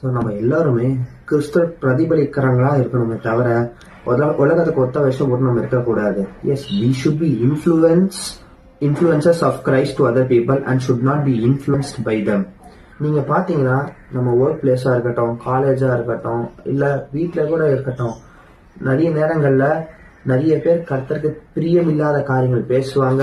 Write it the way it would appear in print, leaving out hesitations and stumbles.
So நம்ம எல்லாருமே கிறிஸ்துவ பிரதிபலிக்கிறவங்களா இருக்கணுமே தவிர உலகத்துக்கு ஒத்த விஷயம் போட்டு நம்ம இருக்கக்கூடாது. Yes, we should be influences of Christ to other people and should not be influenced by them. நீங்க பாத்தீங்கன்னா நம்ம ஒர்க் பிளேஸா இருக்கட்டும், காலேஜா இருக்கட்டும், இல்ல வீட்டுல கூட இருக்கட்டும், நிறைய நேரங்கள்ல நிறைய பேர் கர்த்தருக்கு பிரியமில்லாத காரியங்கள் பேசுவாங்க,